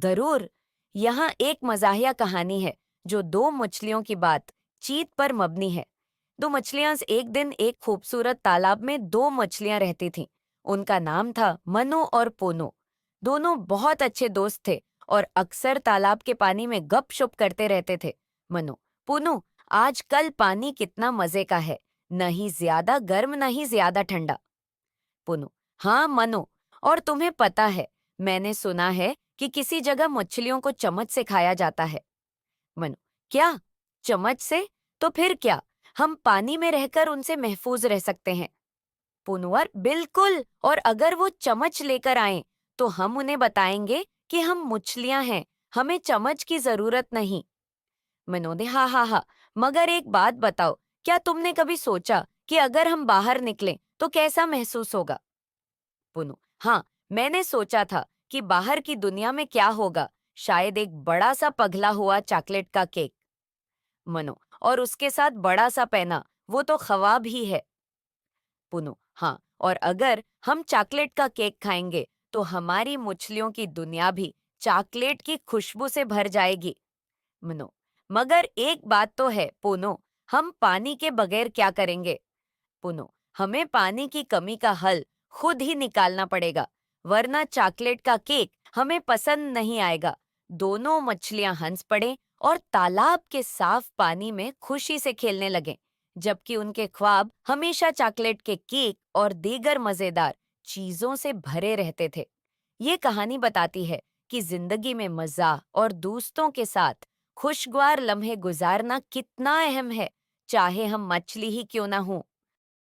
जरूर। यहाँ एक मजाहिया कहानी है जो दो मछलियों की बात चीत पर मबनी है। दो मछलियां एक दिन एक खूबसूरत तालाब में दो मछलियां रहती थीं। उनका नाम था मनु और पोनो। दोनों बहुत अच्छे दोस्त थे और अक्सर तालाब के पानी में गपशप करते रहते थे। मनु, पुनु, आज कल पानी कितना मजे का है, न ही ज्यादा गर्म न ही ज्यादा ठंडा। पुनु, हाँ मनु, और तुम्हें पता है, मैंने सुना है कि किसी जगह मछलियों को चम्मच से खाया जाता है। मनु, क्या? चम्मच से? तो फिर क्या, हम पानी में रहकर उनसे महफूज रह सकते हैं। पुनवर, बिल्कुल, और अगर वो चम्मच लेकर आए तो हम उन्हें बताएंगे कि हम मछलियां हैं, हमें चम्मच की जरूरत नहीं। मनोदे, हाँ हाँ हाँ, मगर एक बात बताओ, क्या तुमने कभी सोचा कि अगर हम बाहर निकलें तो कैसा महसूस होगा? पुनु, हाँ, मैंने सोचा था कि बाहर की दुनिया में क्या होगा, शायद एक बड़ा सा पगला हुआ चॉकलेट का केक। मनो, और उसके साथ बड़ा सा पैना, वो तो ख्वाब ही है। पुनु, हाँ, और अगर हम चॉकलेट का केक खाएंगे तो हमारी मछलियों की दुनिया भी चॉकलेट की खुशबू से भर जाएगी। मनो, मगर एक बात तो है पुनो, हम पानी के बगैर क्या करेंगे? पुनो, हमें पानी की कमी का हल खुद ही निकालना पड़ेगा, वरना चॉकलेट का केक हमें पसंद नहीं आएगा। दोनों मछलियां हंस पड़े और तालाब के साफ पानी में खुशी से खेलने लगे, जबकि उनके ख्वाब हमेशा चॉकलेट के केक और दीगर मजेदार चीजों से भरे रहते थे। ये कहानी बताती है कि जिंदगी में मजा और दोस्तों के साथ खुशगवार लम्हे गुजारना कितना अहम है, चाहे हम मछली ही क्यों ना हो।